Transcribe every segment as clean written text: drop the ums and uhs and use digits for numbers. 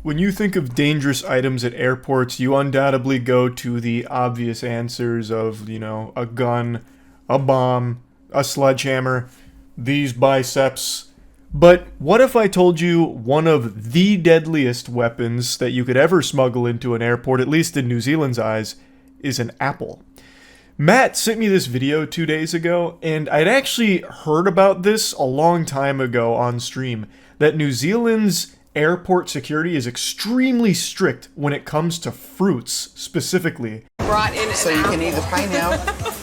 When you think of dangerous items at airports, you undoubtedly go to the obvious answers of, a gun, a bomb, a sledgehammer, these biceps. But what if I told you one of the deadliest weapons that you could ever smuggle into an airport, at least in New Zealand's eyes, is an apple? Matt sent me this video 2 days ago, and I'd actually heard about this a long time ago on stream, that New Zealand's airport security is extremely strict when it comes to fruits, specifically. Right in so you can either pay now.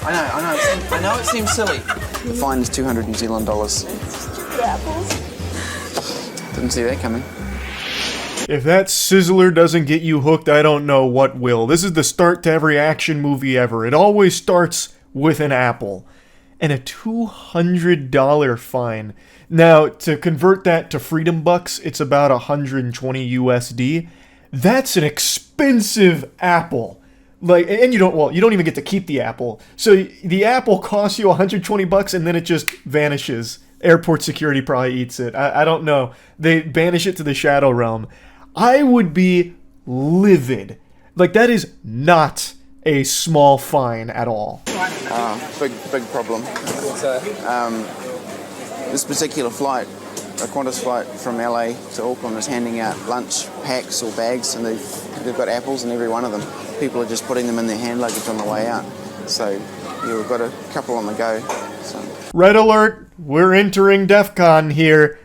I know it seems silly. The fine is 200 New Zealand dollars. apples. Didn't see that coming. If that sizzler doesn't get you hooked, I don't know what will. This is the start to every action movie ever. It always starts with an apple. And a $200 fine. Now, to convert that to freedom bucks, it's about 120 USD. That's an expensive apple. And you don't even get to keep the apple. So the apple costs you 120 bucks and then it just vanishes. Airport security probably eats it. I don't know. They banish it to the shadow realm. I would be livid. That is not a small fine at all. Big problem. This particular flight, a Qantas flight from LA to Auckland, is handing out lunch packs or bags, and they've got apples in every one of them. People are just putting them in their hand luggage on the way out. So we've got a couple on the go. So. Red alert! We're entering DEF CON here.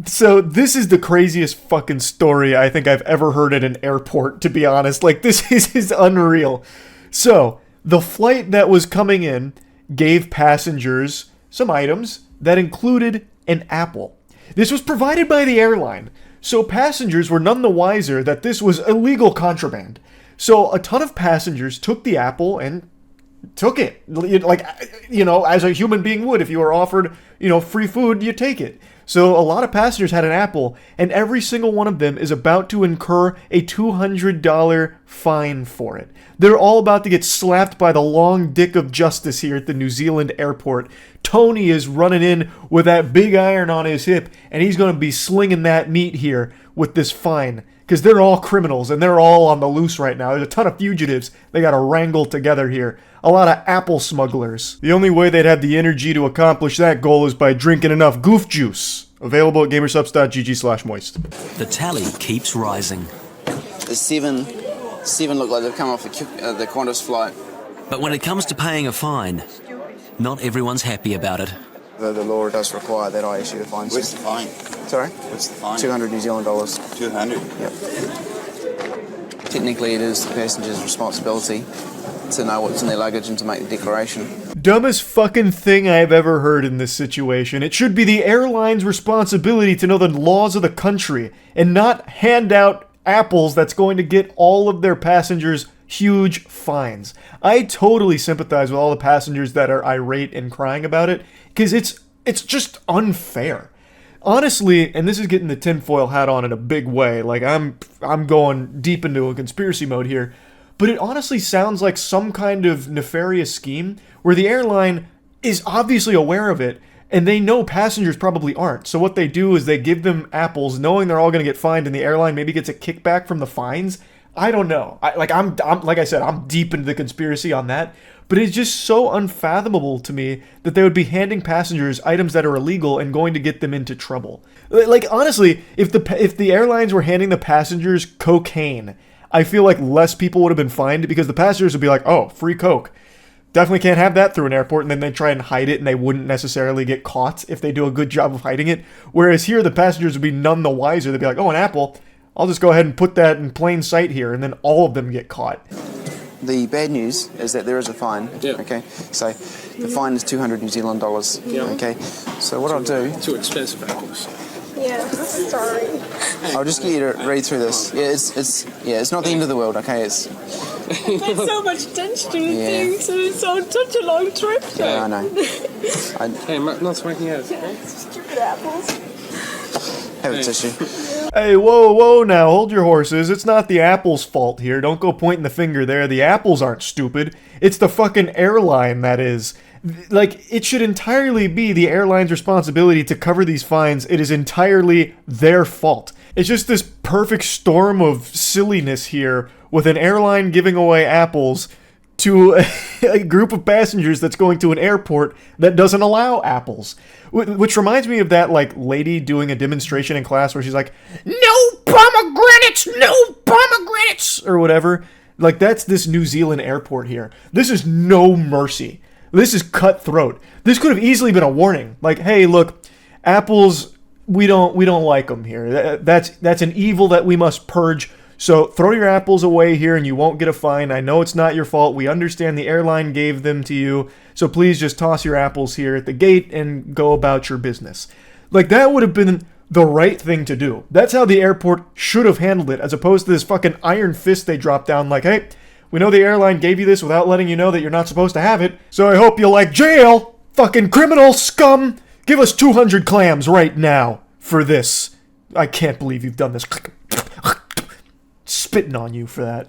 So this is the craziest fucking story I think I've ever heard at an airport, to be honest. This is unreal. So, the flight that was coming in gave passengers some items that included an apple. This was provided by the airline, so passengers were none the wiser that this was illegal contraband. So a ton of passengers took the apple and took it. As a human being would. If you were offered, free food, you take it. So a lot of passengers had an apple, and every single one of them is about to incur a $200 fine for it. They're all about to get slapped by the long dick of justice here at the New Zealand airport. Tony is running in with that big iron on his hip, and he's going to be slinging that meat here with this fine. Because they're all criminals, and they're all on the loose right now. There's a ton of fugitives they got to wrangle together here. A lot of apple smugglers. The only way they'd have the energy to accomplish that goal is by drinking enough goof juice. Available at gamersubs.gg/moist. The tally keeps rising. The seven look like they've come off the Qantas flight. But when it comes to paying a fine, not everyone's happy about it. The law does require that I issue the fine. What's the fine? Sorry? What's the fine? 200 New Zealand dollars. 200? Yep. Technically, it is the passenger's responsibility to know what's in their luggage and to make the declaration. Dumbest fucking thing I've ever heard in this situation. It should be the airline's responsibility to know the laws of the country and not hand out apples that's going to get all of their passengers huge fines. I totally sympathize with all the passengers that are irate and crying about it, because it's just unfair. Honestly, and this is getting the tinfoil hat on in a big way, I'm going deep into a conspiracy mode here, but it honestly sounds like some kind of nefarious scheme where the airline is obviously aware of it, and they know passengers probably aren't. So what they do is they give them apples, knowing they're all going to get fined, and the airline maybe gets a kickback from the fines. I don't know. I'm like I said, I'm deep into the conspiracy on that. But it's just so unfathomable to me that they would be handing passengers items that are illegal and going to get them into trouble. Honestly, if the airlines were handing the passengers cocaine, I feel like less people would have been fined, because the passengers would be like, oh, free coke. Definitely can't have that through an airport, and then they try and hide it, and they wouldn't necessarily get caught if they do a good job of hiding it. Whereas here, the passengers would be none the wiser. They'd be like, oh, an apple. I'll just go ahead and put that in plain sight here, and then all of them get caught. The bad news is that there is a fine. Yeah. Okay. So the fine is 200 New Zealand dollars. Yeah. Okay. So what I'll do, Too expensive apples. Yeah, sorry. I'll just get you to read through this. Yeah, it's not the end of the world. Okay. It's There's so much attention to Yeah. things, and it's such a long trip. yeah, I know. Hey, not smoking out. Stupid apples. Have a tissue. Hey, whoa now, hold your horses. It's not the apple's fault here. Don't go pointing the finger there. The apples aren't stupid. It's the fucking airline that is. It should entirely be the airline's responsibility to cover these fines. It is entirely their fault. It's just this perfect storm of silliness here with an airline giving away apples to a group of passengers that's going to an airport that doesn't allow apples. Which reminds me of that, like, lady doing a demonstration in class where she's like, "No pomegranates! No pomegranates!" or whatever. Like, that's this New Zealand airport here. This is no mercy. This is cutthroat. This could have easily been a warning. Like, hey, look, apples, we don't like them here. That's an evil that we must purge. So throw your apples away here and you won't get a fine. I know it's not your fault. We understand the airline gave them to you. So please just toss your apples here at the gate and go about your business. Like, that would have been the right thing to do. That's how the airport should have handled it, as opposed to this fucking iron fist they dropped down like, hey, we know the airline gave you this without letting you know that you're not supposed to have it, so I hope you like jail, fucking criminal scum. Give us 200 clams right now for this. I can't believe you've done this. Spitting on you for that.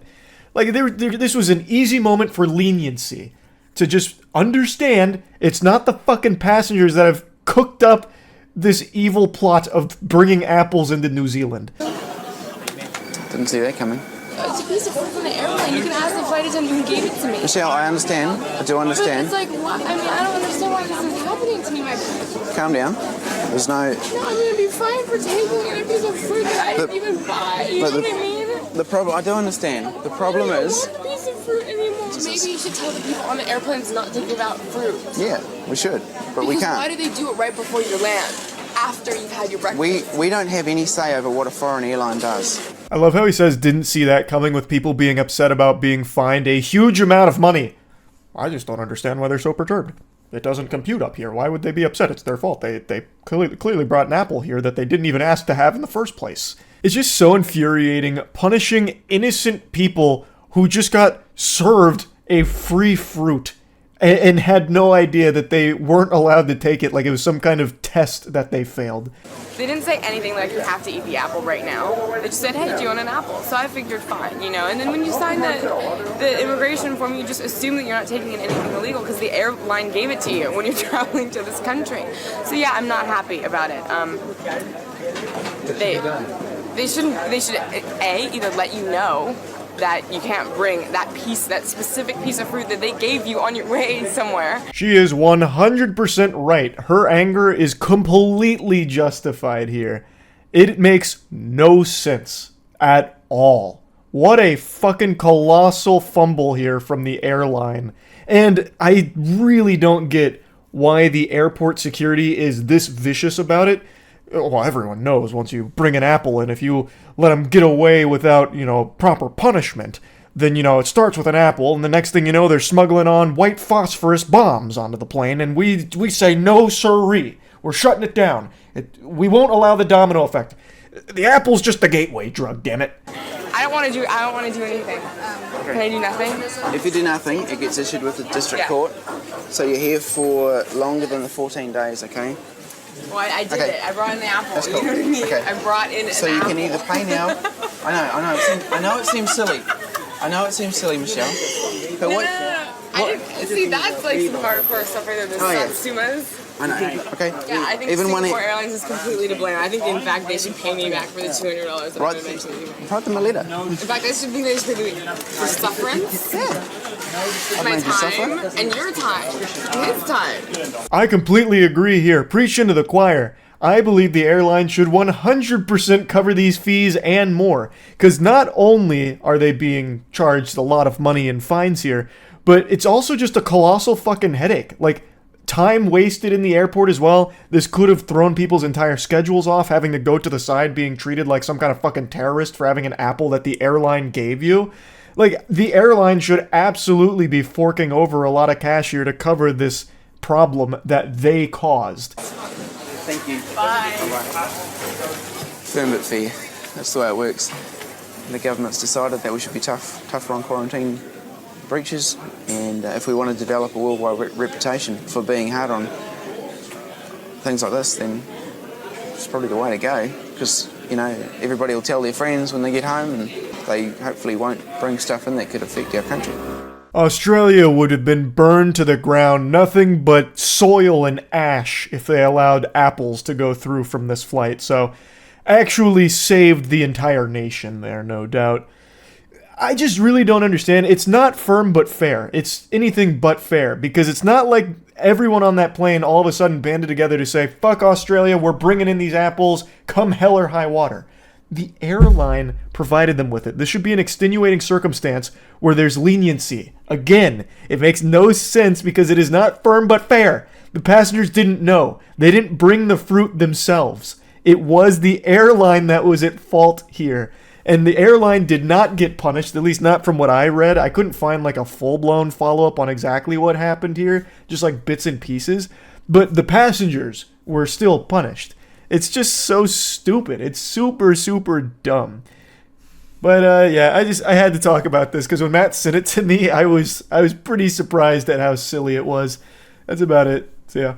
Like, this was an easy moment for leniency. To just understand it's not the fucking passengers that have cooked up this evil plot of bringing apples into New Zealand. Didn't see that coming. It's a piece of fruit from the airline. You can ask the flight attendant who gave it to me. Michelle, I understand. I do understand. But it's like, what? I mean, I don't understand why this is happening to me, my friend. Calm down. There's no... No, I'm going to be fined for taking a piece of fruit that I didn't even buy. You know what I mean? The problem... I do understand. The problem is... I don't want a piece of fruit anymore. So maybe you should tell the people on the airplanes not to give out fruit. Yeah, we should. But we can't. Why do they do it right before you land? After you've had your breakfast? We don't have any say over what a foreign airline does. I love how he says didn't see that coming, with people being upset about being fined a huge amount of money. I just don't understand why they're so perturbed. It doesn't compute up here. Why would they be upset? It's their fault. They clearly brought an apple here that they didn't even ask to have in the first place. It's just so infuriating, punishing innocent people who just got served a free fruit and had no idea that they weren't allowed to take it, like it was some kind of test that they failed. They didn't say anything like you have to eat the apple right now. They just said, hey, do you want an apple? So I figured fine, you know. And then when you sign the immigration form, you just assume that you're not taking in anything illegal because the airline gave it to you when you're traveling to this country. So yeah, I'm not happy about it. They should either let you know that you can't bring that specific piece of fruit that they gave you on your way somewhere. She is 100% right. Her anger is completely justified here. It makes no sense at all. What a fucking colossal fumble here from the airline. And I really don't get why the airport security is this vicious about it. Well, everyone knows once you bring an apple in, if you let them get away without, proper punishment, then, it starts with an apple, and the next thing you know, they're smuggling on white phosphorus bombs onto the plane, and we say, no sirree, we're shutting it down. We won't allow the domino effect. The apple's just the gateway drug, damn it. I don't want to do anything. Can I do nothing? If you do nothing, it gets issued with the district court. So you're here for longer than the 14 days, okay? Well, I did it. I brought in the apple. That's cool. You know what I mean? Okay. I brought in an apple. So you can either pay now. I know it seems silly. I know it seems silly, Michelle. But No. I didn't see that's like some hardcore stuff right there. The Satsumas. I know. Okay. Yeah, I think Singapore Airlines is completely to blame. I think in fact they should pay me back for the $200 that I'm eventually leaving. Write them a letter. In fact, they should pay me for sufferance. Yeah. My time and your time and his time. I completely agree here. Preach into the choir. I believe the airline should 100% cover these fees and more. Because not only are they being charged a lot of money in fines here, but it's also just a colossal fucking headache. Like, time wasted in the airport as well. This could have thrown people's entire schedules off, having to go to the side being treated like some kind of fucking terrorist for having an apple that the airline gave you. Like, the airline should absolutely be forking over a lot of cash here to cover this problem that they caused. Thank you. Bye. Firm but fair. That's the way it works. The government's decided that we should be tougher on quarantine breaches, and if we want to develop a worldwide reputation for being hard on things like this, then it's probably the way to go, because, everybody will tell their friends when they get home, and they hopefully won't bring stuff in that could affect our country. Australia would have been burned to the ground, nothing but soil and ash if they allowed apples to go through from this flight. So, actually saved the entire nation there, no doubt. I just really don't understand. It's not firm but fair. It's anything but fair, because it's not like everyone on that plane all of a sudden banded together to say, fuck Australia, we're bringing in these apples, come hell or high water. The airline provided them with it. This should be an extenuating circumstance where there's leniency. Again, it makes no sense because it is not firm but fair. The passengers didn't know. They didn't bring the fruit themselves. It was the airline that was at fault here. And the airline did not get punished, at least not from what I read. I couldn't find like a full-blown follow-up on exactly what happened here, just like bits and pieces. But the passengers were still punished. It's just so stupid. It's super, super dumb. But yeah, I had to talk about this because when Matt sent it to me, I was pretty surprised at how silly it was. That's about it. So yeah.